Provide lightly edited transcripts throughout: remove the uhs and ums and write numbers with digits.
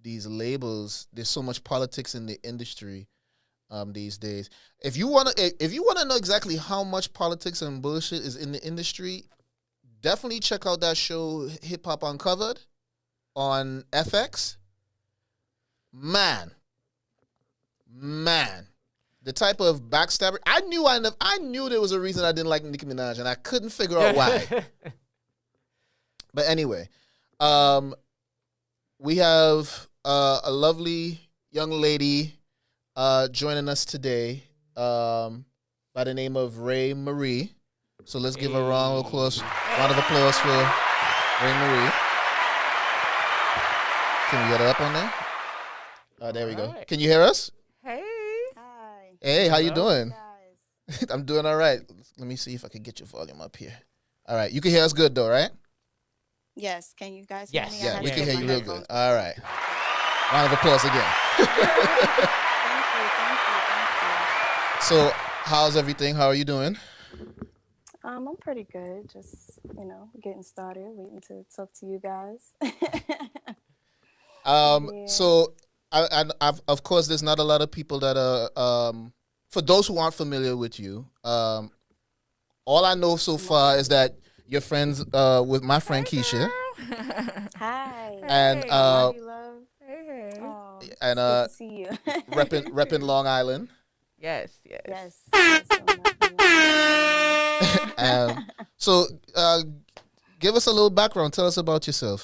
these labels. There's so much politics in the industry these days. If you wanna know exactly how much politics and bullshit is in the industry, definitely check out that show Hip Hop Uncovered on FX. Man, man, the type of backstabber. I knew there was a reason I didn't like Nicki Minaj, and I couldn't figure out why. But anyway, we have a lovely young lady joining us today by the name of Ray Marie. So let's give a round of applause for Ray Marie. Can we get her up on there? There we go. Right. Can you hear us? Hey. Hi. Hey, how you doing? Guys. I'm doing all right. Let me see if I can get your volume up here. All right. You can hear us good, though, right? Yes. Can you guys Yes. hear me? I Yeah, had we to can get hear you my real good. headphones. All right. Round of applause again. Thank you. So, how's everything? How are you doing? I'm pretty good. Just, getting started, waiting to talk to you guys. Yeah. So, of course, there's not a lot of people that are, for those who aren't familiar with you, all I know so far is that you're friends with my friend Keisha. Hi. And, Love you, love. Hey. Oh, and, it's good to see you. repping Long Island. Yes. Yes. Yes. So, give us a little background. Tell us about yourself.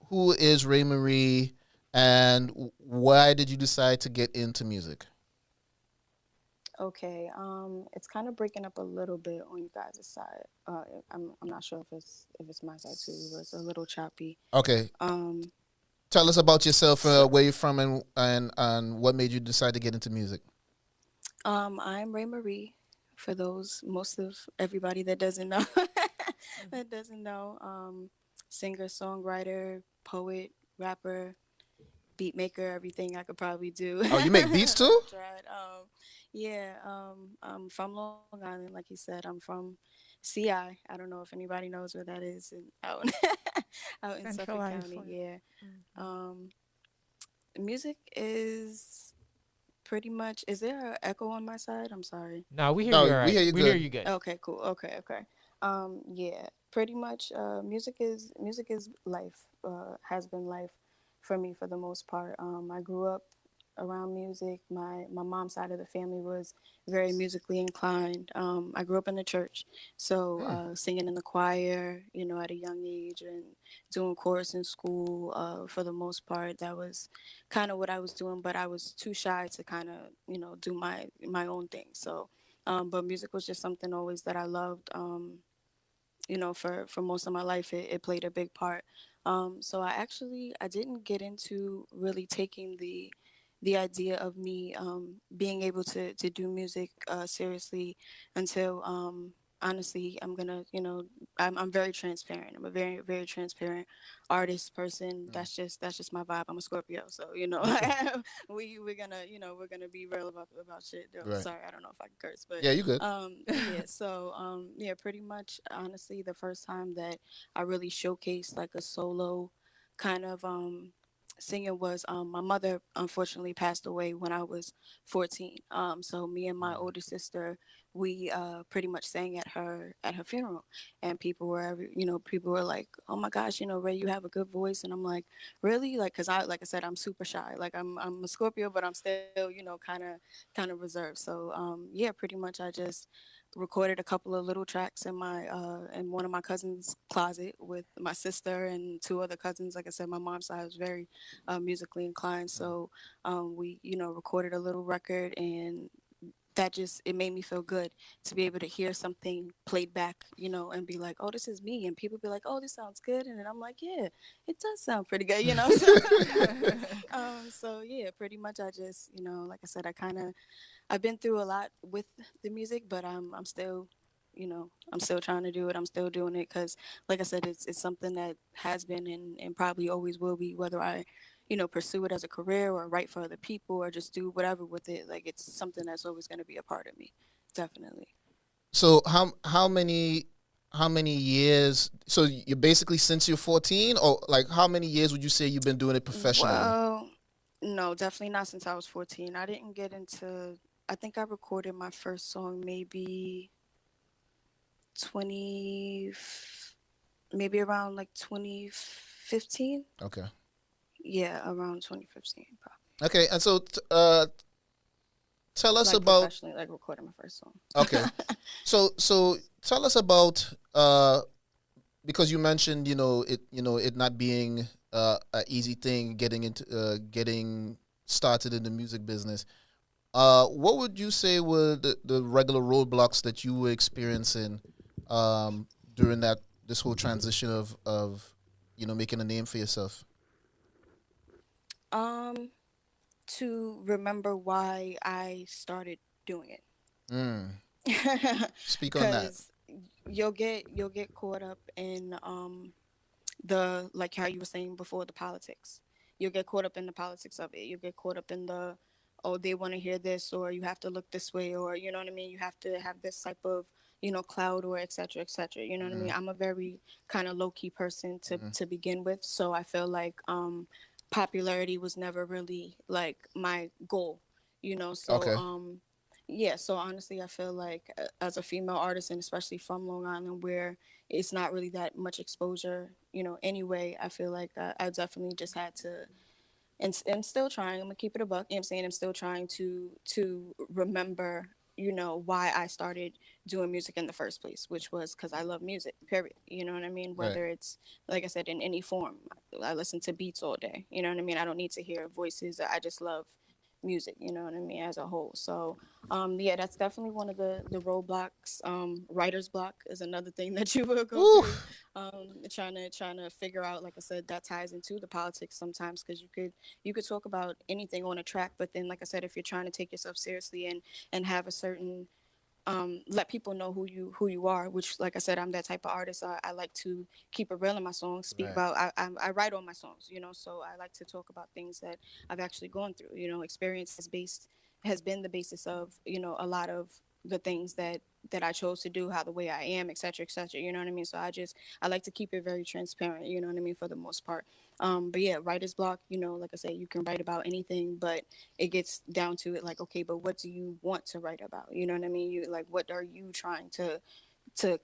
Who is Ray Marie, and why did you decide to get into music? Okay. It's kind of breaking up a little bit on you guys' side. I'm not sure if it's my side too, but it's a little choppy. Okay. Um, Tell us about yourself, where you're from, and what made you decide to get into music. I'm Ray Marie. For most of everybody that doesn't know, singer, songwriter, poet, rapper, beat maker, everything I could probably do. Oh, you make beats too? Tried. Yeah. I'm from Long Island, like you said. I'm from CI. I don't know if anybody knows where that is, out out in Central Suffolk County. Islip. Yeah. Um, music is pretty much. Is there an echo on my side? I'm sorry. No, we hear No, you all right. we hear you We good. hear you good. Okay, cool. Okay. Yeah, pretty much. Music is life. Has been life for me for the most part. I grew up around music. My mom's side of the family was very musically inclined. I grew up in the church, so singing in the choir, at a young age, and doing chorus in school. For the most part, that was kind of what I was doing, but I was too shy to kind of do my own thing. So, but music was just something always that I loved. For most of my life, it played a big part. So I didn't get into really taking the idea of me being able to do music seriously until honestly I'm very transparent. I'm a very, very transparent artist person. That's just my vibe. I'm a Scorpio, so we're gonna be real about shit. Right. Sorry, I don't know if I can curse, but Yeah, you good. yeah. So pretty much honestly, the first time that I really showcased like a solo kind of singing was my mother unfortunately passed away when I was 14. So me and my older sister, we pretty much sang at her funeral, and people were like, oh my gosh, Ray, you have a good voice. And I'm like, really? Like, because like I said, I'm super shy. Like I'm a Scorpio, but I'm still kind of reserved. So yeah, pretty much I just recorded a couple of little tracks in one of my cousin's closet with my sister and two other cousins. Like I said, my mom's side was very musically inclined, so we recorded a little record, and that just it made me feel good to be able to hear something played back, and be like, oh, this is me, and people be like, oh, this sounds good, and then I'm like, yeah, it does sound pretty good. So yeah, pretty much I just like I said, I've been through a lot with the music, but I'm still I'm still trying to do it. I'm still doing it because, like I said, it's something that has been and probably always will be, whether I pursue it as a career or write for other people or just do whatever with it. Like, it's something that's always going to be a part of me, definitely. So how how many years? So you're basically since you're 14, or like how many years would you say you've been doing it professionally? Well, no, definitely not since I was 14. I didn't get into, I think I recorded my first song maybe 20, maybe around like 2015. Okay. Yeah, around 2015, probably. Okay, and so tell us Like about. professionally, like recording my first song. Okay, so tell us about because you mentioned it not being a easy thing getting started in the music business. What would you say were the regular roadblocks that you were experiencing during this whole transition of making a name for yourself? Um, to remember why I started doing Mm. it. Speak on that. Cuz you'll get caught up in the, like how you were saying before, the politics. You'll get caught up in the politics of it. You'll get caught up in the, oh, they want to hear this, or you have to look this way, or you know what I mean, you have to have this type of, cloud, or etc etc, you know what I Mm-hmm. mean. I'm a very kind of low key person to Mm-hmm. to begin with, so I feel like popularity was never really like my goal, so Okay. yeah, so honestly I feel like as a female artist, and especially from Long Island, where it's not really that much exposure, anyway, I feel like I definitely just had to, and still trying, I'm gonna keep it a buck, you know what I'm saying, I'm still trying to remember, why I started doing music in the first place, which was because I love music, period, you know what I mean, Right. whether it's, like I said, in any form. I listen to beats all day, you know what I mean, I don't need to hear voices, I just love music, you know what I mean, as a whole. So yeah, that's definitely one of the roadblocks. Writer's block is another thing that you will go Woo. through. Trying to figure out, like I said, that ties into the politics sometimes, because you could talk about anything on a track, but then, like I said, if you're trying to take yourself seriously and have a certain, let people know who you are, which, like I said, I'm that type of artist. I like to keep it real in my songs, speak Right. about, I write on my songs, so I like to talk about things that I've actually gone through. Experience has been the basis of, a lot of the things that I chose to do, how the way I am, etc., etc. You know what I mean? So I like to keep it very transparent. You know what I mean, for the most part. But yeah, writer's block. Like I said, you can write about anything, but it gets down to it, like, okay, but what do you want to write about? You know what I mean? You like, what are you trying to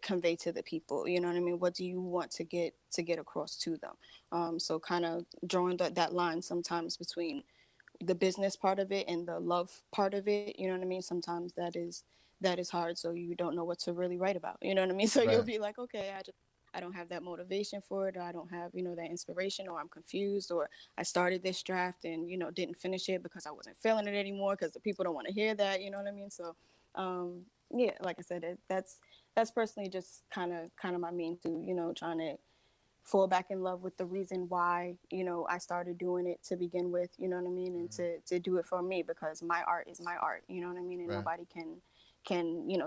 convey to the people? You know what I mean? What do you want to get across to them? So kind of drawing that line sometimes between the business part of it and the love part of it. You know what I mean? Sometimes that is hard, so you don't know what to really write about. You know what I mean? So you'll Right. be like, okay, I don't have that motivation for it, or I don't have, that inspiration, or I'm confused, or I started this draft and, didn't finish it because I wasn't feeling it anymore, because the people don't want to hear that. You know what I mean? So yeah, like I said, that's personally just kind of my mean to, trying to fall back in love with the reason why, I started doing it to begin with. You know what I mean? And Mm-hmm. to do it for me, because my art is my art. You know what I mean? And Right. nobody can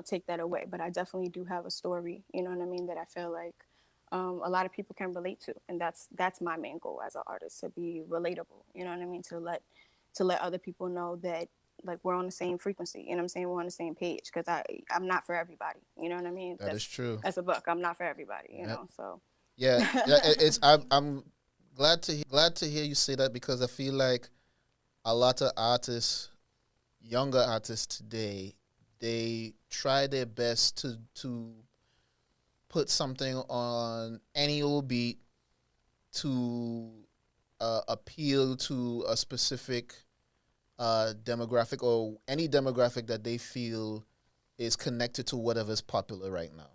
take that away. But I definitely do have a story, you know what I mean, that I feel like a lot of people can relate to, and that's my main goal as an artist, to be relatable. You know what I mean? To let other people know that, like, we're on the same frequency. You know what I'm saying? We're on the same page, because I'm not for everybody. You know what I mean? That is That's true. that's a book. I'm not for everybody. Yeah. So. Yeah. Yeah. It's I'm glad to hear you say that, because I feel like a lot of artists, younger artists today, they try their best to put something on any old beat to appeal to a specific demographic, or any demographic that they feel is connected to whatever's popular right now,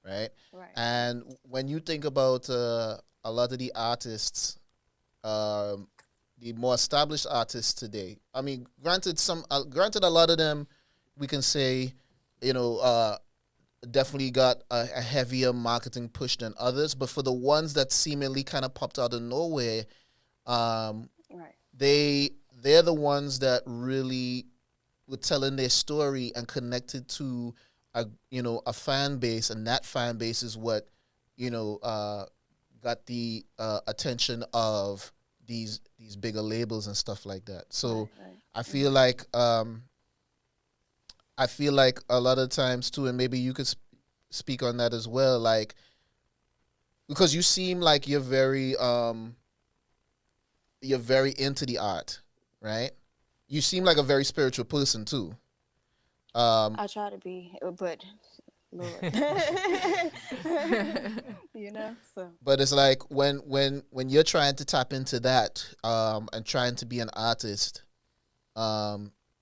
right? Right, right. And when you think about a lot of the artists, um, the more established artists today, I mean, granted, a lot of them, we can say, you know, uh, definitely got a heavier marketing push than others. But for the ones that seemingly kind of popped out of nowhere, um, Right. they're the ones that really were telling their story and connected to a fan base, and that fan base is what you know uh, got the attention of these bigger labels and stuff like that. So Right, right. I feel Mhm. like I feel like a lot of times too, and maybe you could speak on that as well, like because you seem like you're very into the art, right? You seem like a very spiritual person too. I try to be, but Lord, So But it's like when you're trying to tap into that and trying to be an artist,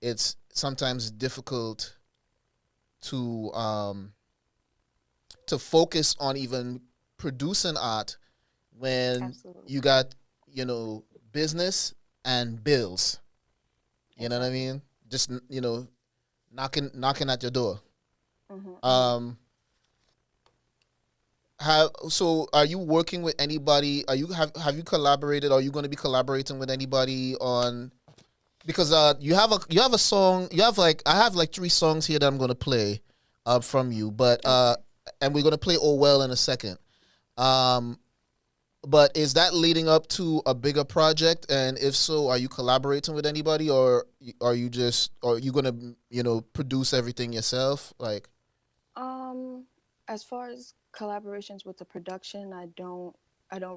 it's sometimes difficult to to focus on even producing art when absolutely. you got business and bills. You know what I Exactly. mean? Just knocking at your door. Hmm. Um, so are you working with anybody? Have you collaborated? Are you going to be collaborating with anybody on? Because you have a song. You have like I have like three songs here that I'm going to play, from you. But Okay. and we're going to play "Oh Well" in a second. Um, but is that leading up to a bigger project? And if so, are you collaborating with anybody, or are you going to produce everything yourself? Like, Um, as far as collaborations with the production, I don't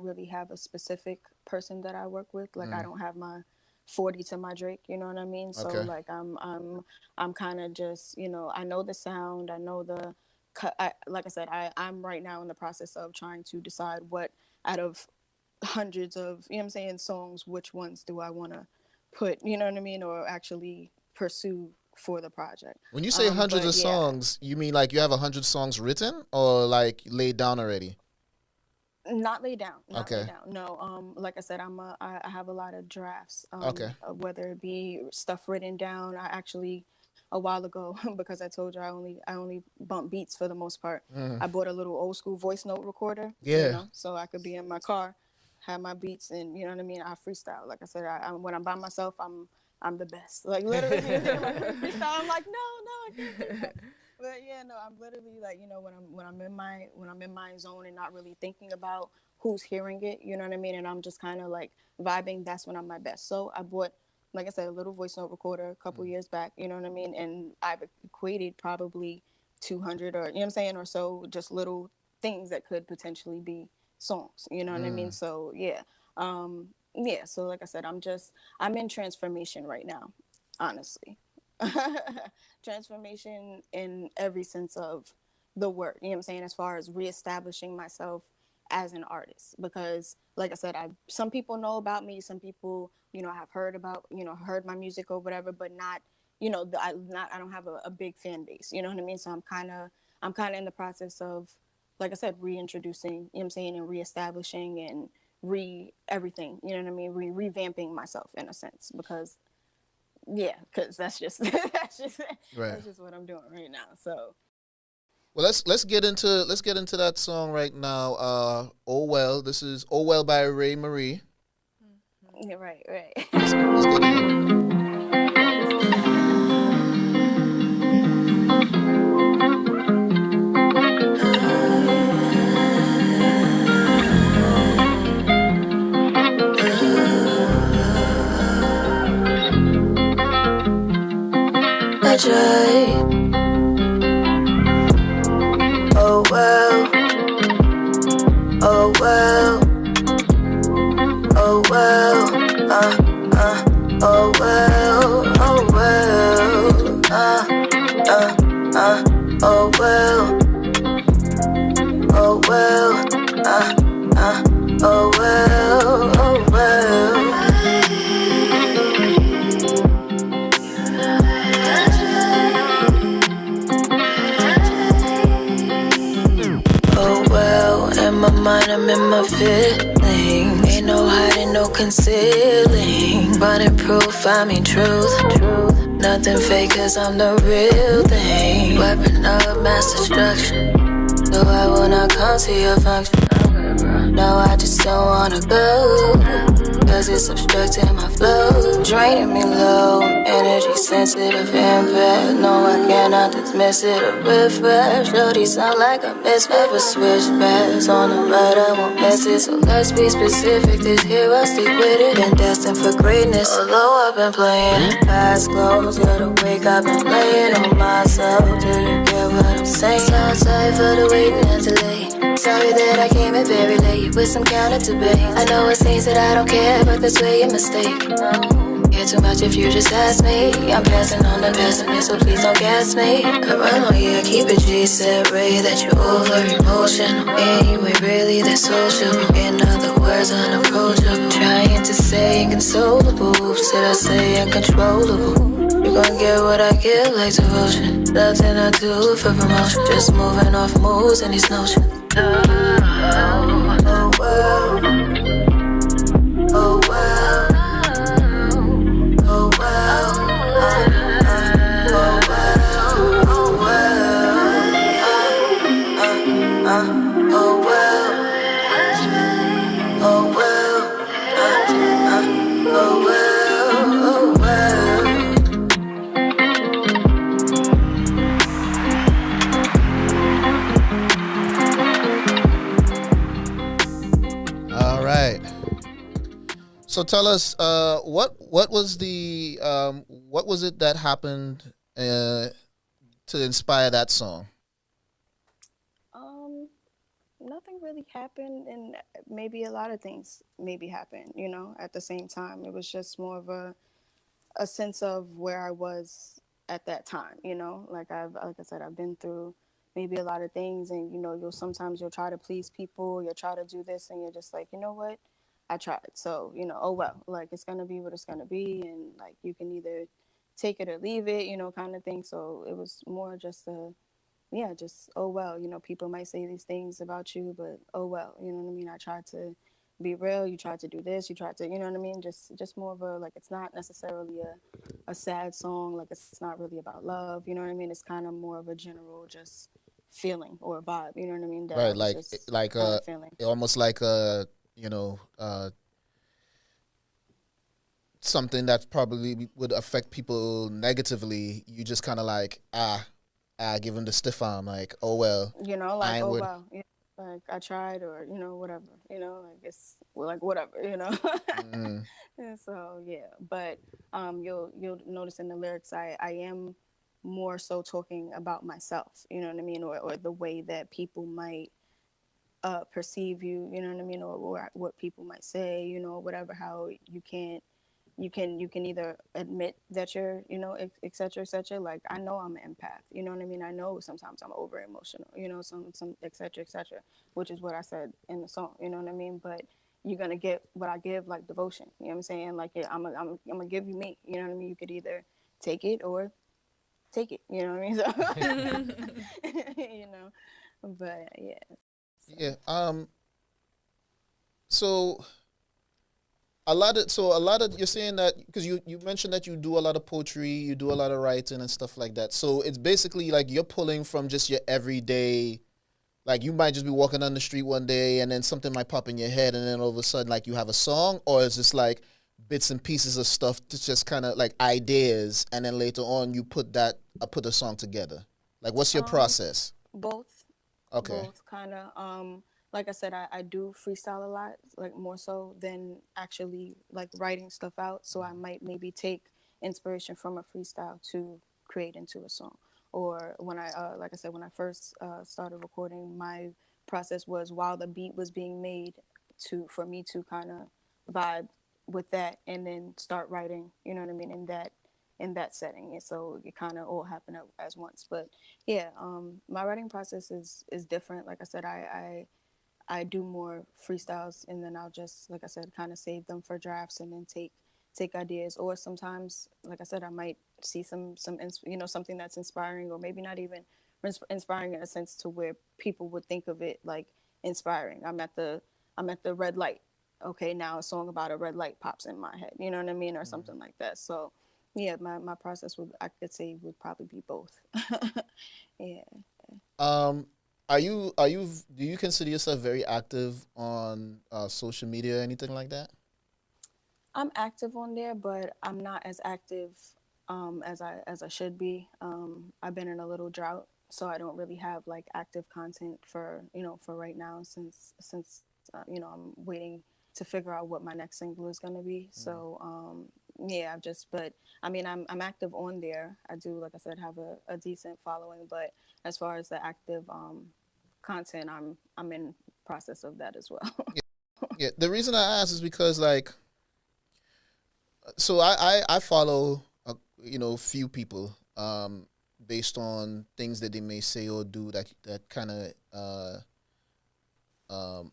really have a specific person that I work with. Like I mm, don't have my 40 to my Drake, you know what I mean? So okay, like I'm kind of just, I know the sound, I know like I said, I'm right now in the process of trying to decide what out of hundreds of, what I'm saying, songs, which ones do I want to put, you know what I mean, or actually pursue for the project. when you say hundreds But of yeah, songs, you mean like you have 100 songs written or like laid down already? not lay down, not lay Okay, down. No, like I said, I have a lot of drafts, okay, whether it be stuff written down. I actually a while ago because I told you I only bump beats for the most part. mm, I bought a little old school voice note recorder, yeah, so I could be in my car, have my beats, and you know what I mean. I freestyle. Like I said, when I'm by myself, I'm the best. Like literally, when I freestyle, I'm like, no, I can't do that. But yeah, no, I'm literally like, when I'm in my zone and not really thinking about who's hearing it, you know what I mean, and I'm just kind of like vibing. That's when I'm my best. So I bought, like I said, a little voice note recorder a couple mm, years back, you know what I mean, and I've equated probably 200 or what I'm saying or so, just little things that could potentially be songs, you know what I mean. mm. So yeah. So like I said, I'm in transformation right now, honestly. Transformation in every sense of the word, you know what I'm saying, as far as reestablishing myself as an artist. Because like I said, I some people know about me, some people, have heard my music or whatever, but not, I don't have a big fan base, you know what I mean. So I'm kind of in the process of, like I said, reintroducing, what I'm saying, and reestablishing and everything, you know what I mean, revamping myself in a sense. Because yeah, because that's just Right. that's just what I'm doing right now. So Well, let's get into that song right now. Oh Well. This is "Oh Well" by Ray Marie. yeah, right. Let's get it in. I tried, oh well, oh well, oh well, oh well, oh well, oh well, oh well, oh well, oh well. Oh well, in my mind I'm in my feelings. Ain't no hiding, no concealing. Running proof, I mean truth. Nothing fake cause I'm the real thing. Weapon of mass destruction. So I will not come to your function. No, I just don't wanna go, cause it's obstructing my flow. Draining me low, energy sensitive impact. No, I cannot dismiss it or refresh. Shorty sound like a mismatch, but switch backs on the right, I won't miss it. So let's be specific. This here I stick with it. Been destined for greatness. Although I've been playing past close, you're the wake I've been laying on myself. Do you get what I'm saying? So sorry for the waiting and delay. Sorry that I came in very late with some counter debate. I know it seems that I don't care, but this way a mistake. Care too much if you just ask me. I'm passing on the pessimist, so please don't gas me. I run on you, keep it G, said Ray that you're over emotional. Anyway, really that's sociable. In other words, unapproachable. Trying to say inconsolable, said I say uncontrollable. You gon' get what I give like devotion. Nothing I do for promotion. Just moving off moves and these notions. Oh, well. Oh, well. Oh, well. Oh, well. Oh, well. Oh, well. Oh, well. Oh, well. Oh, well. All right. So tell us, what was what was it that happened to inspire that song? Nothing really happened, and maybe a lot of things maybe happened, at the same time. It was just more of a sense of where I was at that time, like I said, I've been through maybe a lot of things, and you'll try to please people, you'll try to do this, and you're just like, you know what, I tried. So, oh well, like it's gonna be what it's gonna be, and like you can either take it or leave it, kind of thing. So it was more just just oh well, people might say these things about you, but oh well, you know what I mean? I tried to be real, you tried to do this, you tried to, you know what I mean? Just more of a, like, it's not necessarily a sad song, like it's not really about love, you know what I mean? It's kind of more of a general just feeling or a vibe, you know what I mean? That I Right, was like just like kind of feeling. almost like you know something that probably would affect people negatively. You just kind of like give them the stiff arm, like, oh well, I Like, ain't oh with. wow, like I tried, or whatever, like it's, well, like whatever, Mm, And so yeah, but you'll notice in the lyrics, I am more so talking about myself, you know what I mean, or the way that people might perceive you, you know what I mean, or what people might say, whatever, how you can either admit that you're, et cetera, et cetera. Like, I know I'm an empath, you know what I mean? I know sometimes I'm over emotional, some et cetera, which is what I said in the song, you know what I mean? But you're gonna get what I give, like devotion. You know what I'm saying? Like, yeah, I'm gonna give you me. You know what I mean? You could either take it or take it. You know what I mean? So, but yeah. So. yeah. So a lot of you're saying that because you mentioned that you do a lot of poetry, you do a lot of writing and stuff like that. So it's basically like you're pulling from just your everyday. Like, you might just be walking on the street one day and then something might pop in your head and then all of a sudden like you have a song, or it's just like bits and pieces of stuff to just kind of like ideas, and then later on you put a song together. Like, what's your Um, process? Both, Okay. kind of. Like I said, I do freestyle a lot, like more so than actually like writing stuff out. So I might maybe take inspiration from a freestyle to create into a song. Or when like I said, when I first started recording, my process was while the beat was being made, for me to kind of vibe with that and then start writing. You know what I mean? In that setting, and so it kind of all happened as once. But yeah, my writing process is different. Like I said, I do more freestyles, and then I'll just, like I said, kind of save them for drafts and then take ideas. Or sometimes, like I said, I might see something that's inspiring, or maybe not even inspiring in a sense to where people would think of it like inspiring. I'm at the red light. Okay, now a song about a red light pops in my head. You know what I mean, or something like that. So yeah, my process I could say would probably be both. Yeah. Um, are you do you consider yourself very active on social media or anything like that? I'm active on there, but I'm not as active as I should be. I've been in a little drought, so I don't really have like active content for for right now since I'm waiting to figure out what my next single is gonna be. Mm. So yeah, I've just but I mean I'm active on there. I do, like I said, have a decent following, but as far as the active content, I'm in process of that as well. Yeah, yeah. The reason I ask is because like, so I follow few people based on things that they may say or do that kind of um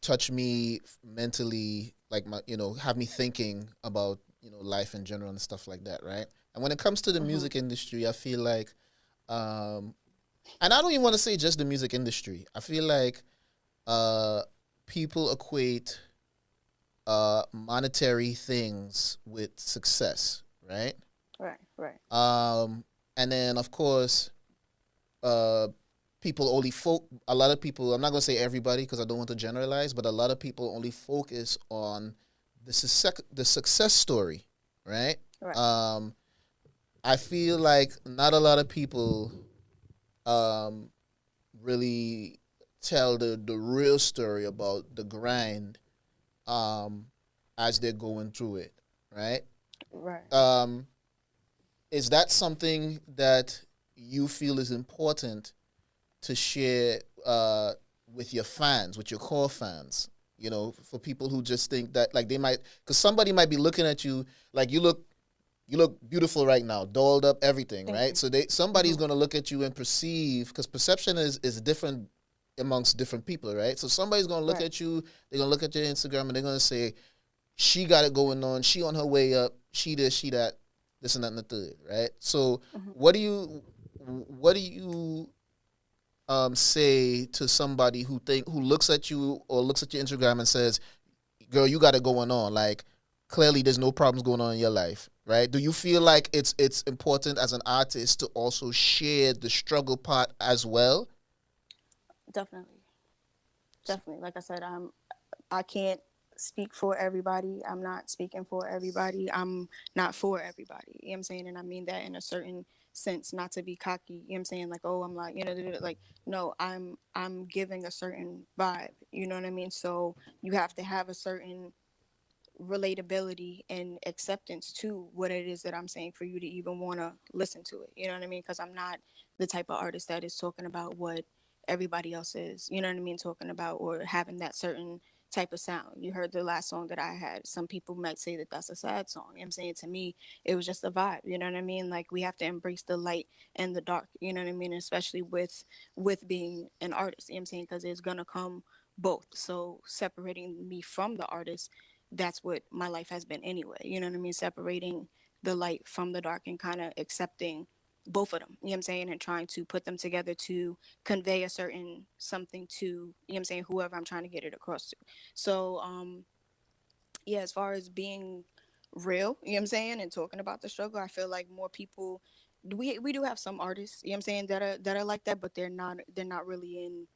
touch me mentally, like my have me thinking about life in general and stuff like that, right? And when it comes to the Hmm. music industry, I feel like, um and I don't even want to say just the music industry. I feel like uh people equate monetary things with success, right? Right, right, um and then of course, uh people only a lot of people, I'm not going to say everybody because I don't want to generalize, but a lot of people only focus on the success story, right? right. um I feel like not a lot of people um really tell the real story about the grind, um as they're going through it, right? Right. um is that something that you feel is important to share with your fans, with your core fans? For people who just think that, like, they might, because somebody might be looking at you like you look beautiful right now, dolled up, everything, Thank right? you. So somebody's Hmm. gonna look at you and perceive, because perception is different amongst different people, right? So somebody's gonna look Right. at you, they're gonna look at your Instagram, and they're gonna say, she got it going on, she on her way up, she this, she that, this and that and the third, right? So Hmm. what do you say to somebody who looks at you or looks at your Instagram and says, "Girl, you got it going on. Like, clearly, there's no problems going on in your life, right?" Do you feel like it's important as an artist to also share the struggle part as well? Definitely. Definitely. Like I said, I can't speak for everybody. I'm not speaking for everybody. I'm not for everybody. You know what I'm saying? And I mean that in a certain sense, not to be cocky. You know what I'm saying? Like, oh, I'm like, like, no, I'm giving a certain vibe. You know what I mean? So you have to have a certain relatability and acceptance to what it is that I'm saying for you to even want to listen to it. You know what I mean? Because I'm not the type of artist that is talking about what everybody else is, you know what I mean, talking about or having that certain type of sound. You heard the last song that I had. Some people might say that that's a sad song. You know what I'm saying, to me, it was just a vibe. You know what I mean? Like, we have to embrace the light and the dark. You know what I mean? Especially with being an artist. You know what I'm saying? Because it's gonna come both. So separating me from the artist, that's what my life has been anyway. You know what I mean? Separating the light from the dark and kind of accepting both of them, you know what I'm saying, and trying to put them together to convey a certain something to, you know what I'm saying, whoever I'm trying to get it across to. So, yeah, as far as being real, you know what I'm saying, and talking about the struggle, I feel like more people, we do have some artists, you know what I'm saying, that are like that, but they're not really in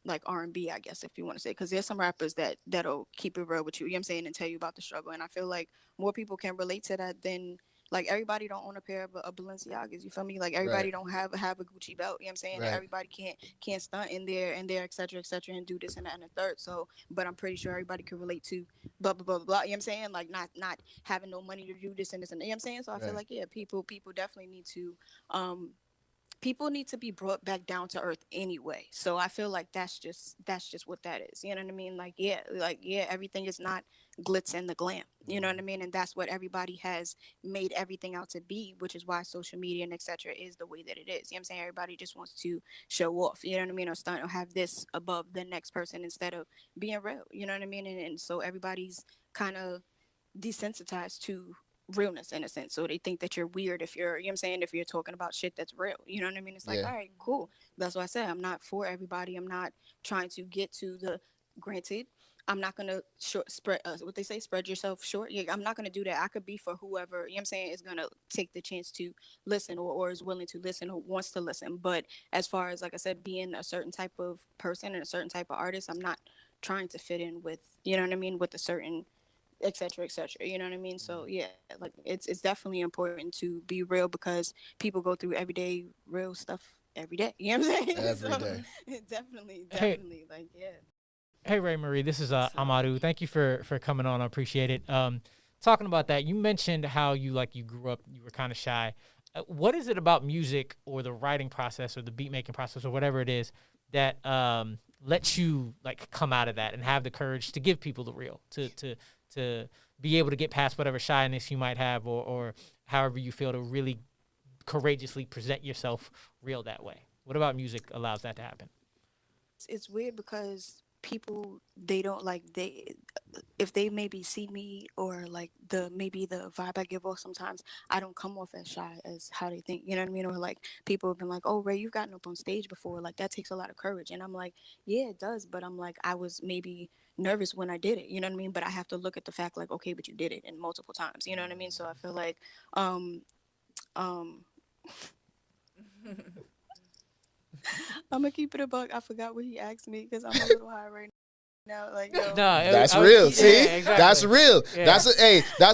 like R&B, I guess, if you want to say, because there's some rappers that'll keep it real with you, you know what I'm saying, and tell you about the struggle. And I feel like more people can relate to that than, like, everybody don't own a pair of Balenciagas, you feel me? Like, Right, everybody don't have a Gucci belt, you know what I'm saying? And right. everybody can't stunt in there, et cetera, and do this and that and the third. So, but I'm pretty sure everybody can relate to blah blah blah blah, blah, you know what I'm saying? Like, not having no money to do this and this and that, you know what I'm saying? So I feel Right. like, yeah, people definitely need to um people need to be brought back down to earth anyway. So I feel like that's just what that is. You know what I mean? Like, yeah, everything is not glitz and the glam. You know what I mean? And that's what everybody has made everything out to be, which is why social media and etc. is the way that it is. You know what I'm saying? Everybody just wants to show off. You know what I mean? Or stunt or have this above the next person instead of being real. You know what I mean? And so everybody's kind of desensitized to realness in a sense. So they think that you're weird if you're, you know what I'm saying, if you're talking about shit that's real. You know what I mean? It's like, Yeah. all right, cool. That's why I said I'm not for everybody. I'm not trying to get to the granted. I'm not gonna short spread what they say, spread yourself short. Yeah, I'm not gonna do that. I could be for whoever, you know what I'm saying, is gonna take the chance to listen or is willing to listen or wants to listen. But as far as, like I said, being a certain type of person and a certain type of artist, I'm not trying to fit in with, you know what I mean, with a certain etc., etc. You know what I mean? So yeah, like it's definitely important to be real because people go through everyday real stuff every day. You know what I'm saying? every So day. definitely, Hey, definitely, like yeah. hey, Ray Marie, this is So Amadou. Thank you for coming on. I appreciate it. Talking about that, you mentioned how you grew up, you were kind of shy. What is it about music or the writing process or the beat making process or whatever it is that lets you like come out of that and have the courage to give people the real, to be able to get past whatever shyness you might have or however you feel to really courageously present yourself real that way? What about music allows that to happen? it's weird because people they don't like they if they maybe see me or like the maybe the vibe I give off sometimes I don't come off as shy as how they think, you know what I mean? Or like people have been like, oh Ray, you've gotten up on stage before, like that takes a lot of courage, and I'm like, yeah it does, but I'm like I was maybe nervous when I did it, you know what I mean? But I have to look at the fact like, okay, but you did it and multiple times, you know what I mean? So I feel like um um I'm gonna keep it a buck. I forgot what he asked me because I'm a little high right now. Like, yo, No, That's I was, real. yeah, See, that's exactly. real. Yeah. That's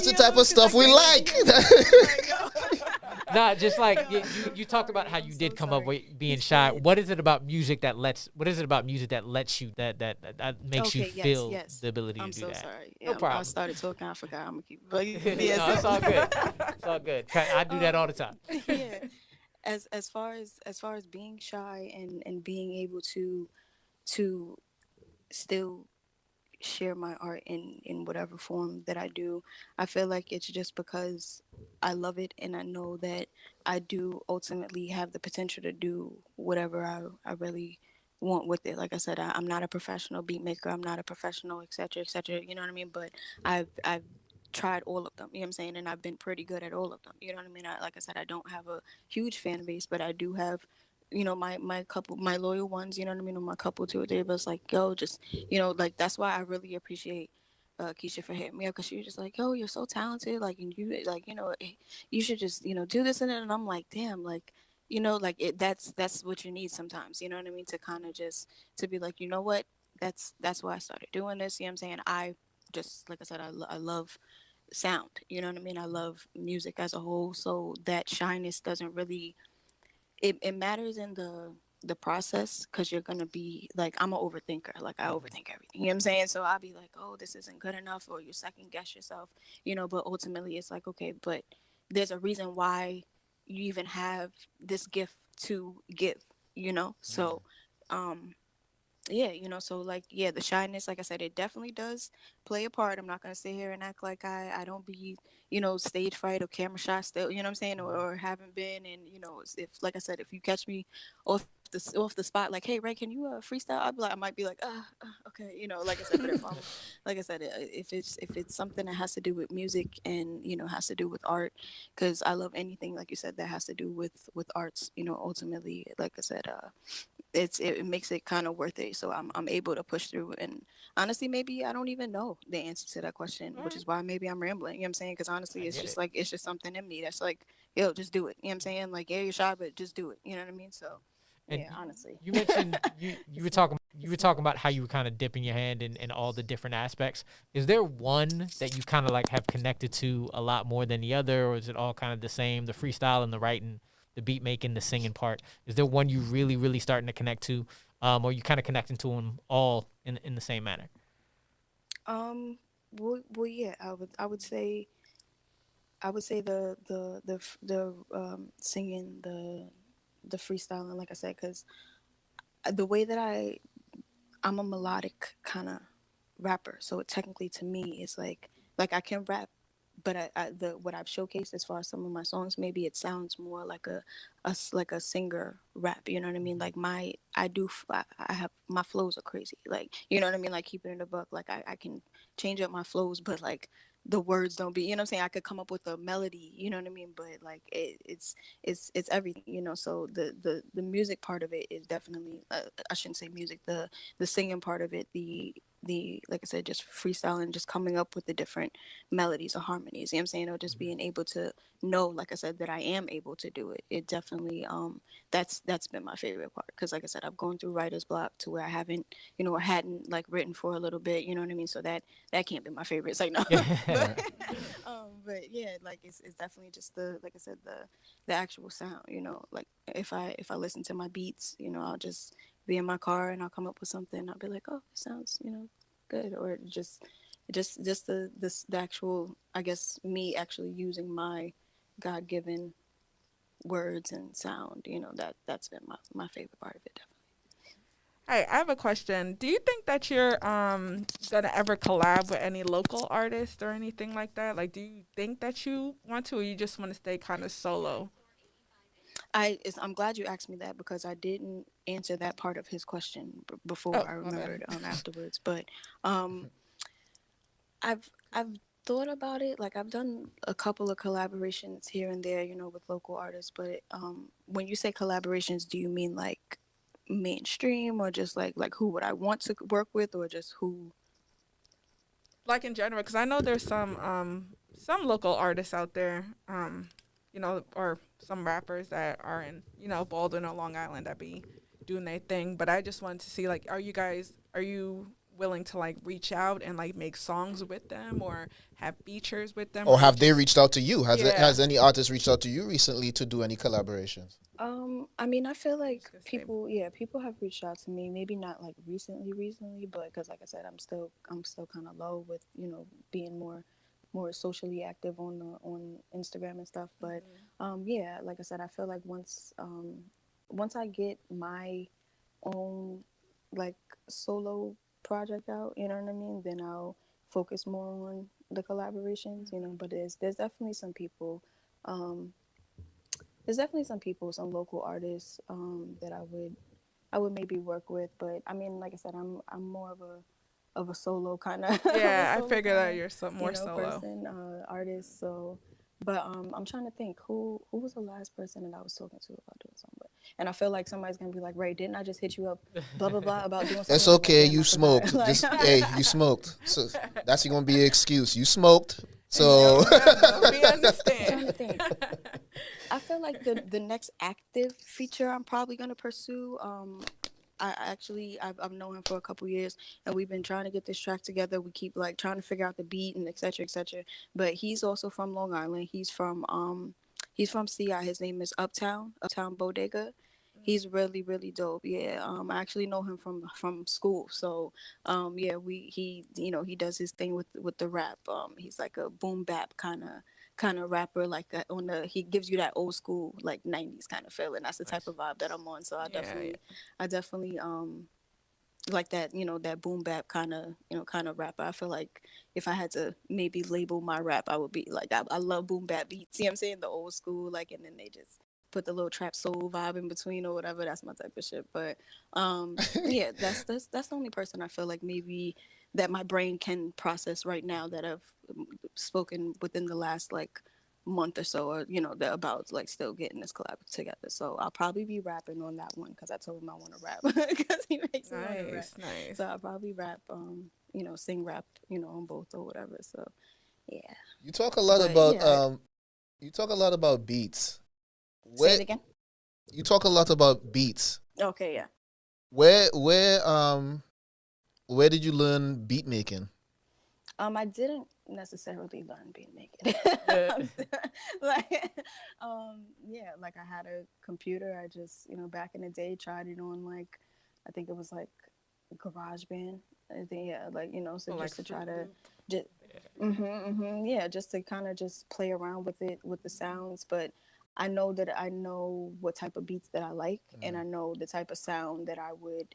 the yo, type of 'cause I stuff we can't wait like. to hear this. Like, yo. Nah, just like I'm you so talked about how sorry. you I'm did so come up sorry. with being He shy. said, What is it about music that lets? What is it about music that lets you that makes you okay, yes, feel yes. the ability to I'm do so that? sorry. No Yeah, I problem. started talking. I forgot. I'm gonna keep. But yeah, No, it's so all good. It's all good. I do that all the time. yeah. As far as being shy and being able to still share my art in whatever form that I do. I feel like it's just because I love it and I know that I do ultimately have the potential to do whatever I really want with it. Like I said, I'm not a professional beat maker. I'm not a professional, etc., etc. You know what I mean? But I've tried all of them. You know what I'm saying? And I've been pretty good at all of them. You know what I mean? Like I said, I don't have a huge fan base, but I do have my couple my loyal ones, you know what I mean, or my couple two or three of us like, yo, just like that's why I really appreciate Keisha for hitting me up because she was just like, yo, you're so talented, like, and you like, you should just do this and that, and I'm like, damn, like, like that's what you need sometimes, you know what I mean, to kind of just to be like, you know what, that's why I started doing this, you know what I'm saying. I just like I said, I love sound, you know what I mean, I love music as a whole, so that shyness doesn't really it matters in the process because you're gonna be like, I'm an overthinker, like I overthink everything, you know what I'm saying, so I'll be like, oh, this isn't good enough, or you second guess yourself, but ultimately it's like, okay, but there's a reason why you even have this gift to give, so um yeah, so like, yeah, the shyness, like I said, it definitely does play a part. I'm not gonna sit here and act like I don't be, stage fright or camera shy still, you know what I'm saying, or haven't been. And if, like I said, if you catch me off the spot, like, hey Ray, can you freestyle, I might be like, okay, like I said. But if I'm like I said, if it's something that has to do with music and has to do with art, because I love anything, like you said, that has to do with arts, ultimately, like I said, it makes it kind of worth it. So I'm able to push through. And honestly, maybe I don't even know the answer to that question, which is why maybe I'm rambling. You know what I'm saying? Because honestly, I it's get just it. like, it's just something in me that's like, yo, just do it. You know what I'm saying? Like, yeah, you're shy, but just do it. You know what I mean? So And yeah, honestly. you mentioned you were talking about how you were kind of dipping your hand in all the different aspects. Is there one that you kind of like have connected to a lot more than the other, or is it all kind of the same? The freestyle and the writing, the beat making, the singing part. Is there one you really really starting to connect to, or you kind of connecting to them all in the same manner? Well, yeah, I would say the singing, the freestyling, like I said, because the way that I'm a melodic kind of rapper, so it technically to me it's like I can rap, but the what I've showcased as far as some of my songs, maybe it sounds more like like a singer rap. You know what I mean? Like I have my flows are crazy. Like, you know what I mean? Like, keep it in the book. Like, I can change up my flows, but like the words don't be. You know what I'm saying? I could come up with a melody. You know what I mean? But like it's everything. So the music part of it is definitely, I shouldn't say music. The singing part of it, the like I said, just freestyling, just coming up with the different melodies or harmonies. You know what I'm saying? Or just being able to know, like I said, that I am able to do it. It definitely that's been my favorite part, because like I said, I've gone through writer's block to where I haven't, or hadn't like written for a little bit. You know what I mean? So that can't be my favorite. It's like no, Yeah. but yeah, like it's definitely just the, like I said, the actual sound. Like if I listen to my beats, I'll just be in my car and I'll come up with something. I'll be like, oh, it sounds, good, or just the actual, I guess, me actually using my God given words and sound. That's been my favorite part of it. Definitely. Hey, I have a question. Do you think that you're gonna ever collab with any local artists or anything like that? Like, do you think that you want to, or you just want to stay kind of solo? I'm glad you asked me that, because I didn't answer that part of his question before. Oh, I my bad. remembered afterwards, but um, I've thought about it. Like I've done a couple of collaborations here and there, with local artists. But when you say collaborations, do you mean like mainstream, or just like who would I want to work with, or just who? Like in general, because I know there's some local artists out there, or some rappers that are in Baldwin or Long Island that be doing their thing. But I just wanted to see, like, are you willing to like reach out and like make songs with them or have features with them, Or or you have they just reached out to you? yeah? Has any artist reached out to you recently to do any collaborations? I mean, I feel I was like gonna say, people have reached out to me. Maybe not like recently, but because like I said, I'm still kind of low with being more socially active on Instagram and stuff. But yeah, like I said, I feel like once I get my own like solo project out, you know what I mean, then I'll focus more on the collaborations, but there's definitely some people. Um, there's definitely some people, some local artists that I would maybe work with, but I mean, like I said, I'm more of a solo kind of of a yeah, I solo figured kind that of you're more solo. person, artist. So, but I'm trying to think who was the last person that I was talking to about doing something with, and I feel like somebody's gonna be like, Ray, didn't I just hit you up, blah blah blah, about doing It's something? I'm like, okay. damn, You I forgot. smoked. Like, Just hey, you smoked. So that's gonna be an excuse. You smoked. No, So no, no. We I'm trying to understand. think. I feel like the next active feature I'm probably gonna pursue. I've known him for a couple years, and we've been trying to get this track together. We keep like trying to figure out the beat and etc. etc. But he's also from Long Island. He's from CI. His name is Uptown Bodega. He's really really dope. Yeah. I actually know him from school. So yeah, he does his thing with the rap. He's like a boom bap kind of rapper, like he gives you that old school like 90s kind of feeling. That's the type Nice. of vibe that I'm on. So I Yeah, yeah. definitely I definitely like that, that boom bap kind of rapper. I feel like if I had to maybe label my rap, I would be like I love boom bap beats. See what I'm saying? The old school, like, and then they just put the little trap soul vibe in between or whatever. That's my type of shit. But yeah, that's the only person I feel like maybe that my brain can process right now that I've spoken within the last like month or so, or about like still getting this collab together. So I'll probably be rapping on that one, because I told him I want to rap because he makes me want to rap. Nice, nice. So I'll probably rap, sing rap, on both or whatever. So yeah, you talk a lot but about yeah, beats. say Where it again. you talk a lot about beats. Okay, yeah. Where did you learn beat making? I didn't necessarily learn beat making. Yeah. Like, yeah, like I had a computer. I just, back in the day, tried it on like, I think it was like GarageBand. I think, yeah, like, so Oh, like just to try Fruit to, Loop. just, yeah, just to kind of just play around with it, with the sounds. But I know what type of beats that I like, and I know the type of sound that I would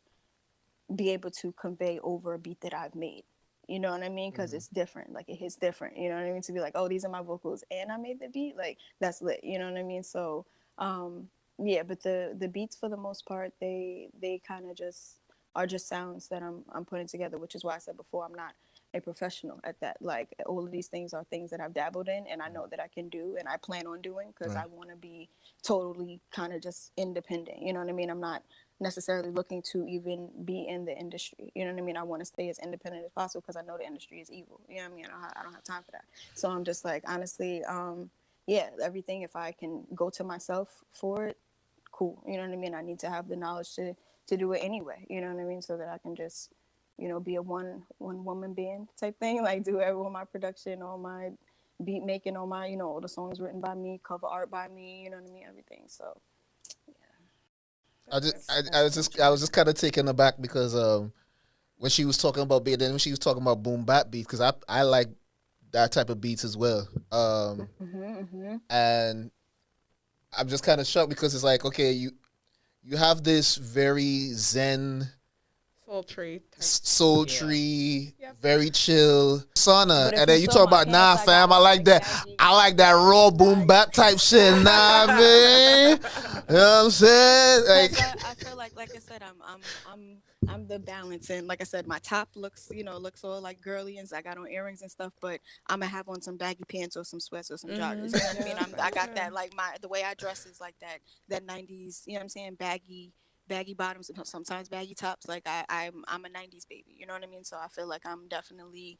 be able to convey over a beat that I've made. You know what I mean? Because it's different. Like it hits different. You know what I mean? To be like, oh, these are my vocals, and I made the beat. Like that's lit. You know what I mean? So, yeah. But the beats for the most part, they kind of just are just sounds that I'm putting together. Which is why I said before, I'm not a professional at that. Like all of these things are things that I've dabbled in and I know that I can do and I plan on doing because Right. I want to be totally kind of just independent. You know what I mean? I'm not necessarily looking to even be in the industry. You know what I mean? I want to stay as independent as possible because I know the industry is evil. You know what I mean? I don't have time for that. So I'm just like, honestly, yeah, everything, if I can go to myself for it, cool. You know what I mean? I need to have the knowledge to do it anyway. You know what I mean? So that I can just, be a one woman band type thing. Like do all my production, all my beat making, all my, all the songs written by me, cover art by me. You know what I mean? Everything. So I just, that's what I'm I trying was to just do. kind of taken aback because when she was talking about beat, then when she was talking about boom bap beats, because I like that type of beats as well. And I'm just kind of shocked because it's like, okay, you have this very zen, Sultry type. sultry, Yep. very chill sauna, But if and you then you saw talk my about, nah, pants, I got fam, I on like like that. baggy, I like that raw boom bap type shit. Nah, man, you know what I'm saying? Like, Cause I feel like I said, I'm the balance, and like I said, my top looks all like girly, and I got on earrings and stuff, but I'm gonna have on some baggy pants or some sweats or some joggers. You know what I mean? I got that, like the way I dress is like that '90s. You know what I'm saying? Baggy bottoms, and sometimes baggy tops. Like I'm a '90s baby. You know what I mean? So I feel like I'm definitely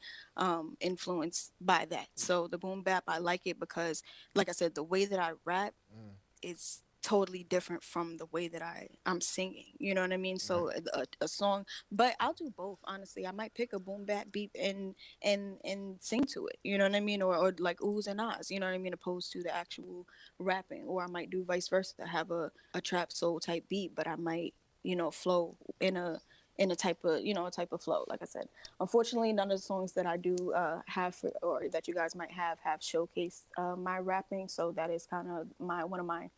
influenced by that. So the boom bap, I like it because, like I said, the way that I rap is totally different from the way that I'm singing. You know what I mean? So a song, but I'll do both. Honestly, I might pick a boom bap beat and sing to it. You know what I mean? Or like oohs and ahs. You know what I mean? Opposed to the actual rapping. Or I might do vice versa. Have a trap soul type beat, but I might flow in a type of a type of flow. Like I said, unfortunately, none of the songs that I do have or that you guys might have showcased my rapping. So that is kind of one of my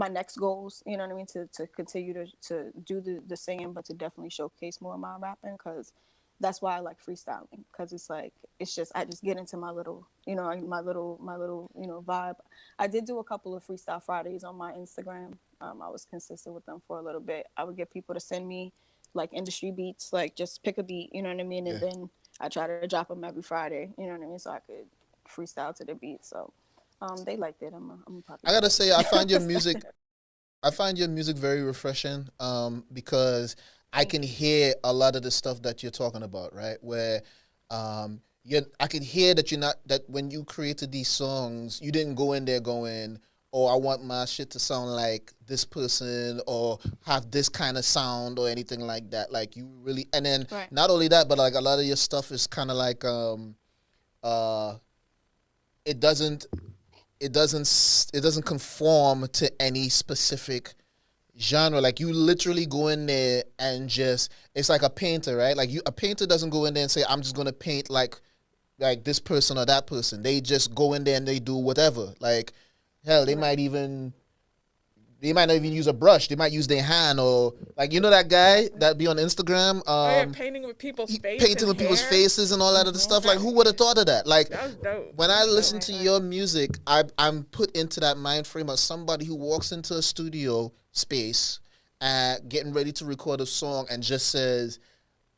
next goals. You know what I mean? To continue to do the singing, but to definitely showcase more of my rapping because that's why I like freestyling because it's like it's just I just get into my little my little vibe. I did do a couple of freestyle Fridays on my Instagram. I was consistent with them for a little bit. I would get people to send me like industry beats, like just pick a beat, you know what I mean, and yeah. then I try to drop them every Friday, you know what I mean, so I could freestyle to the beat. So they liked it. I'm a I popular gotta say, I find your person. music, very refreshing. Because I Thank can you. hear a lot of the stuff that you're talking about, right? Where, I can hear that you're not that when you created these songs, you didn't go in there going, "Oh, I want my shit to sound like this person or have this kind of sound or anything like that." Like you really, and then Right. not only that, but like a lot of your stuff is kind of like, uh, it doesn't it doesn't conform to any specific genre. Like you literally go in there and just it's like a painter, right? Like a painter doesn't go in there and say, I'm just gonna paint like this person or that person. They just go in there and they do whatever. Like hell, Right. they might not even use a brush. They might use their hand or like that guy Exactly. that be on Instagram. Oh yeah, painting with people's face Painting and with people's hair. faces and all that other stuff. Like, That, who would have thought of that? Like, that was dope. when I listen Right. to Right. your music, I'm put into that mind frame of somebody who walks into a studio space, getting ready to record a song, and just says,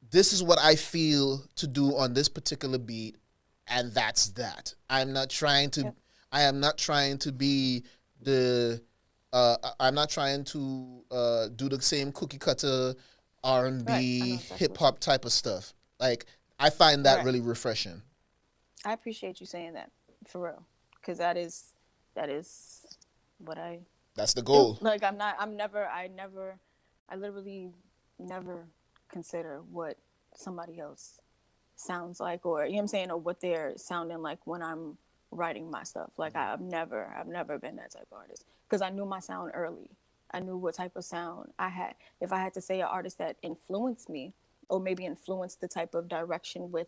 "This is what I feel to do on this particular beat," and that's that. I'm not trying to. Yep. I am not trying to be the. I'm not trying to do the same cookie cutter R and Right. I know B exactly hip what you hop type of stuff. Like I find mean. that Right. really refreshing. I appreciate you saying that for real, because that is what I That's the do. goal. Like I literally never consider what somebody else sounds like, or you know what I'm saying, or what they're sounding like when I'm writing my stuff. Like I've never been that type of artist because I knew my sound early. I knew what type of sound I had. If I had to say an artist that influenced me, or maybe influenced the type of direction with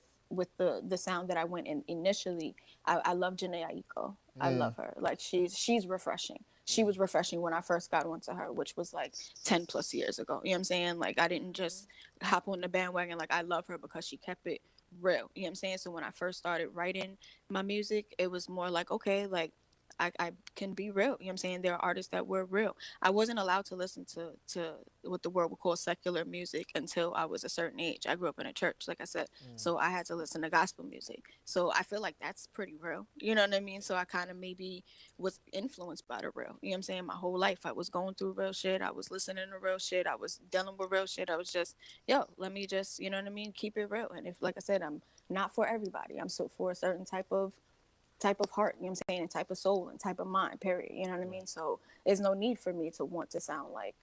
the sound that I went in initially, I love Janae Aiko. I love her. Like she's refreshing. She was refreshing when I first got onto her, which was like 10 plus years ago. You know what I'm saying? Like I didn't just hop on the bandwagon. Like I love her because she kept it real. You know what I'm saying? So when I first started writing my music, it was more like, okay, like I can be real. You know what I'm saying? There are artists that were real. I wasn't allowed to listen to what the world would call secular music until I was a certain age. I grew up in a church, like I said. So I had to listen to gospel music. So I feel like that's pretty real. You know what I mean? So I kind of maybe was influenced by the real. You know what I'm saying? My whole life I was going through real shit. I was listening to real shit. I was dealing with real shit. I was just, yo, let me just, you know what I mean? Keep it real. And if, like I said, I'm not for everybody. I'm so for a certain type of heart, you know what I'm saying, and type of soul and type of mind, period. You know what I mean? So there's no need for me to want to sound like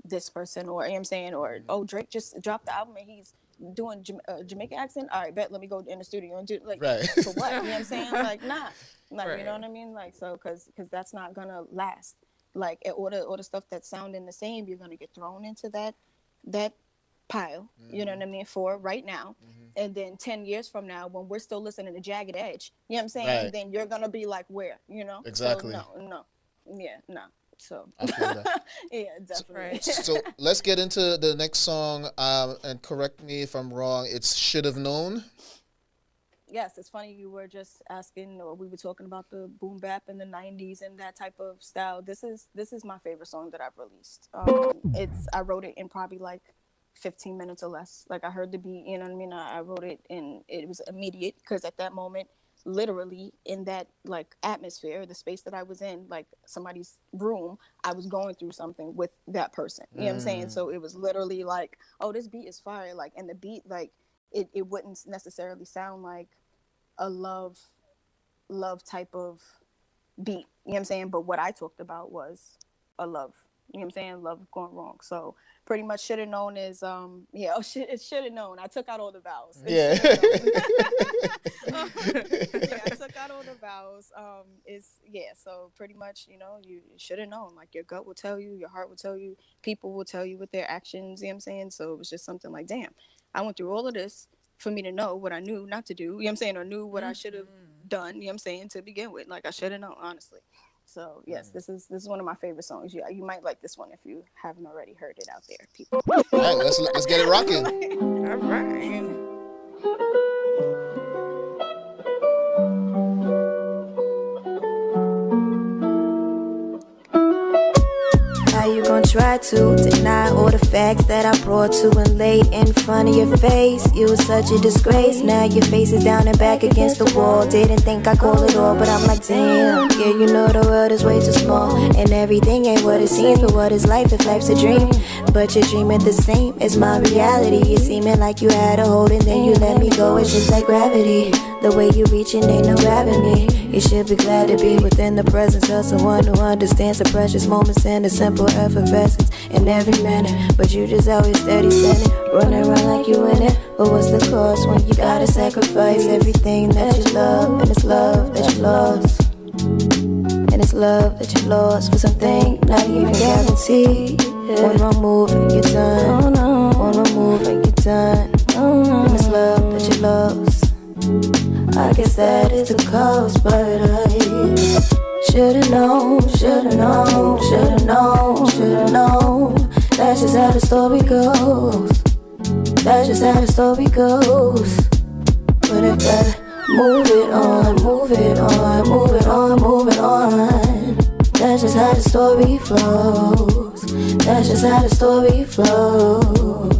this person, or, you know what I'm saying, or, oh, Drake just dropped the album and he's doing Jamaican accent. All right, bet, let me go in the studio and do, like, Right. for what? You know what I'm saying? Like, nah. Like, Right. you know what I mean? Like, so, because that's not going to last. Like, all the stuff that's sounding the same, you're going to get thrown into that pile, you know what I mean, for right now. And then 10 years from now, when we're still listening to Jagged Edge, you know what I'm saying, Right. then you're gonna be like, where, you know? Exactly. So, no, yeah, no. So I feel that. yeah, definitely. Right. So let's get into the next song, and correct me if I'm wrong. It's Should Have Known. Yes, it's funny you were just asking, or we were talking about the boom bap in the 90s and that type of style. This is my favorite song that I've released. I wrote it in probably like 15 minutes or less. Like, I heard the beat, you know what I mean? I wrote it and it was immediate, because at that moment, literally in that like atmosphere, the space that I was in, like somebody's room, I was going through something with that person. You know what I'm saying? So it was literally like, oh, this beat is fire. Like, and the beat, like, it wouldn't necessarily sound like a love type of beat. You know what I'm saying? But what I talked about was a love. You know what I'm saying? Love gone wrong. So pretty much Should Have Known is it Should Have Known. I took out all the vowels. Yeah. Yeah, I took out all the vowels. So pretty much, you know, you should have known. Like, your gut will tell you, your heart will tell you, people will tell you with their actions, you know what I'm saying? So it was just something like, damn, I went through all of this for me to know what I knew not to do, you know what I'm saying, or knew what I should have done, you know what I'm saying, to begin with. Like, I should have known, honestly. So yes, this is one of my favorite songs. You might like this one if you haven't already heard it out there, people. All right, let's get it rocking. All right. How you gonna try to deny all the facts that I brought to and laid in front of your face? You was such a disgrace. Now your face is down and back against the wall. Didn't think I call it all, but I'm like, damn. Yeah, you know the world is way too small, and everything ain't what it seems. But what is life if life's a dream? But you're dreaming the same as my reality. It's seeming like you had a hold and then you let me go. It's just like gravity. The way you reaching ain't no grabbing me. You should be glad to be within the presence of someone who understands the precious moments and the simple effervescence in every minute. But you just always steady standing, running around like you in it. But what's the cost when you gotta sacrifice everything that you love? And it's love that you lost, and it's love that you lost for something not even guaranteed. One wrong move and you're done. One wrong move and you're done. And it's love that you lost. I guess that is the cause, but I should've known, should've known, should've known, should've known. That's just how the story goes. That's just how the story goes. But I gotta move it on, move it on, move it on, move it on. That's just how the story flows. That's just how the story flows.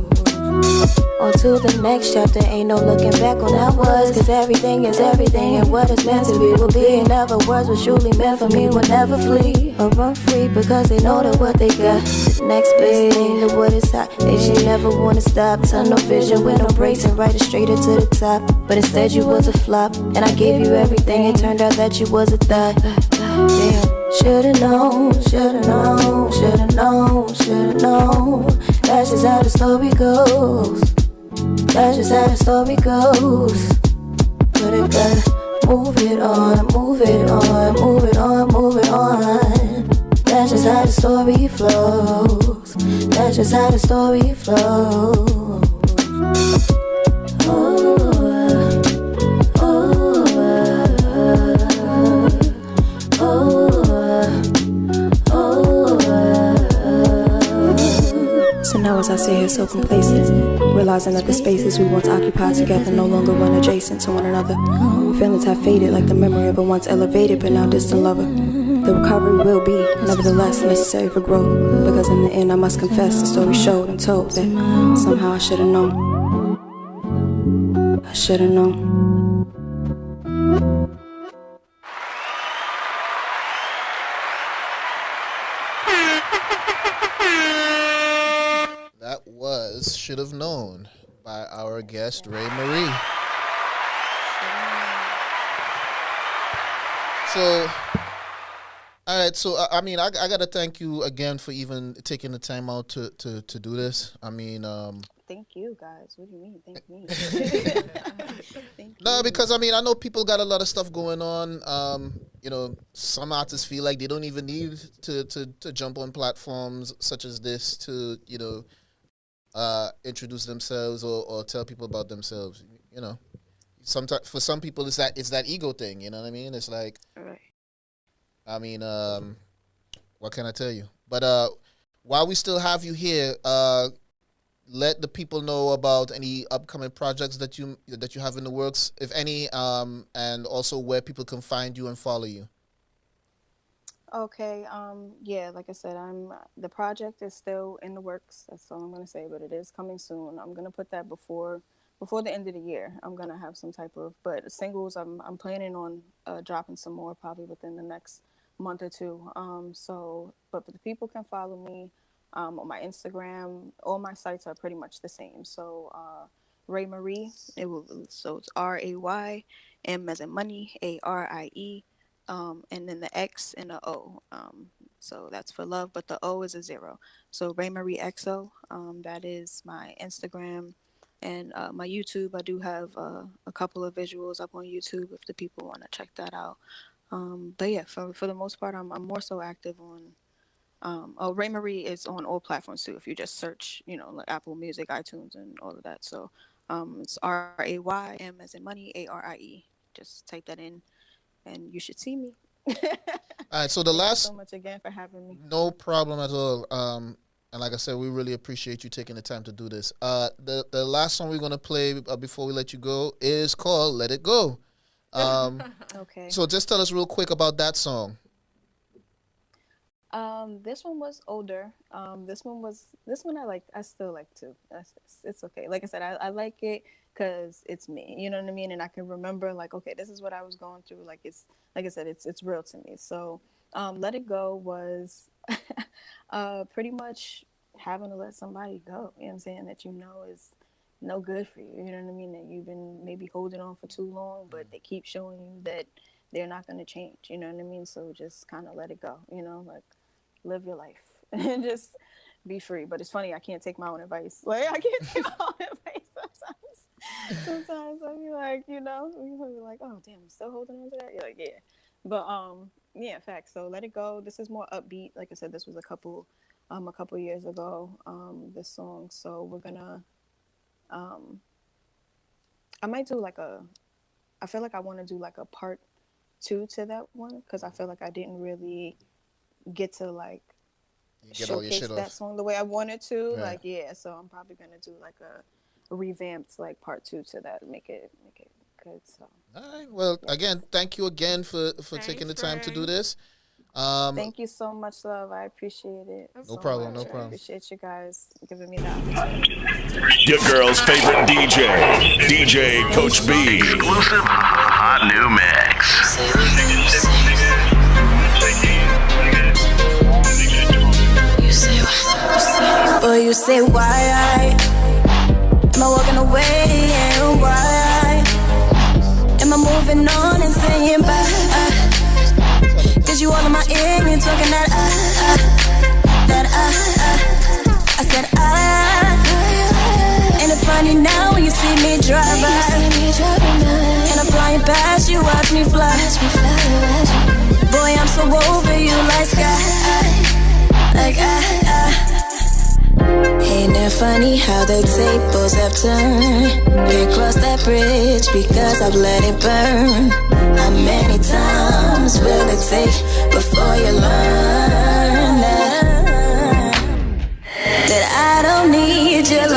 On to the next chapter, ain't no looking back on that was. Cause everything is everything, and what is meant to be will be. In other words, what's truly meant for me will never flee or run free, because they know that what they got the next best thing, that what is hot. They should never wanna stop, tunnel vision with no brakes and ride it straight into the top. But instead you was a flop, and I gave you everything. It turned out that you was a thought. Damn. Should've known, should've known, should've known, should've known. That's just how the story goes. That's just how the story goes. But I gotta move it on, move it on, move it on, move it on. That's just how the story flows. That's just how the story flows. So now as I sit here get so complacent, realizing that the spaces we once occupied together no longer run adjacent to one another. Feelings have faded like the memory of a once elevated but now distant lover. The recovery will be, nevertheless, necessary for growth, because in the end I must confess the story showed and told that somehow I should have known. I should have known. That was Should Have Known by our guest, Ray Marie. So, all right. So, I mean, I got to thank you again for even taking the time out to do this. I mean, Thank you, guys. What do you mean? Thank me. Thank no, you. because I mean, I know people got a lot of stuff going on. You know, some artists feel like they don't even need to jump on platforms such as this to, you know, introduce themselves or tell people about themselves. You know, sometimes for some people it's that ego thing. You know what I mean? It's like, Right. I mean, what can I tell you? But while we still have you here, let the people know about any upcoming projects that you have in the works, if any, and also where people can find you and follow you. Okay. Yeah, like I said, the project is still in the works. That's all I'm gonna say, but it is coming soon. I'm gonna put that before the end of the year. I'm gonna have some type of, but singles. I'm planning on dropping some more probably within the next month or two. But the people can follow me on my Instagram. All my sites are pretty much the same. So Ray Marie. So it's RAY, M as in money, ARIE. And then the X and the O. So that's for love, but the O is a 0. So Ray Marie XO. That is my Instagram and my YouTube. I do have a couple of visuals up on YouTube if the people want to check that out. But yeah, for the most part, I'm more so active on. Ray Marie is on all platforms too. If you just search, you know, like Apple Music, iTunes, and all of that. So it's RAY, M as in money, ARIE. Just type that in. And you should see me. All right. So the Thank you last, so much again for having me. no problem at all. And like I said, we really appreciate you taking the time to do this. The last song we're gonna play before we let you go is called "Let It Go." Okay. So just tell us real quick about that song. This one was older. This one I still like too. It's okay. Like I said, I like it because it's me. You know what I mean? And I can remember like, okay, this is what I was going through. Like like I said, it's real to me. So, Let It Go was pretty much having to let somebody go. You know what I'm saying? That you know is no good for you. You know what I mean? That you've been maybe holding on for too long, but they keep showing you that they're not going to change. You know what I mean? So just kind of let it go. You know, like live your life and just be free. But it's funny, I can't take my own advice. Like I can't take my own advice sometimes. Sometimes I'll be like, you know, you'll be like, oh damn, I'm still holding on to that. You're like, yeah. But yeah, facts. So Let It Go. This is more upbeat. Like I said, this was a couple years ago. This song. So we're gonna. I might do I feel like I want to do like a part 2 to that one because I feel like I didn't really get to like showcase that song the way I wanted to. Yeah. Like yeah, so I'm probably gonna do like a revamped like part 2 to that, make it good. So. All right. Well, yes. Again, thank you again for taking the time to do this. Thank you so much, love. I appreciate it. No problem. I appreciate you guys giving me the opportunity. Your girl's favorite DJ Coach B. Exclusive hot new mix. Boy, you say why am I walking away and why am I moving on and saying bye? Cause you all in my ear and talking that I said ain't it funny now when you see me drive by and I'm flying past you, watch me fly. Boy, I'm so over you like sky, like Ain't it funny how the tables have turned? Can't cross that bridge because I've let it burn. How many times will it take before you learn that I don't need your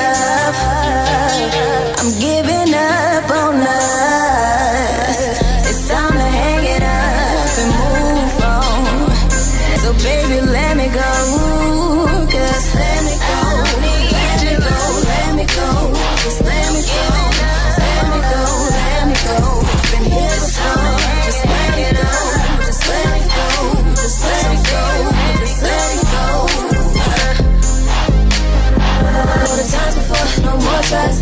trust.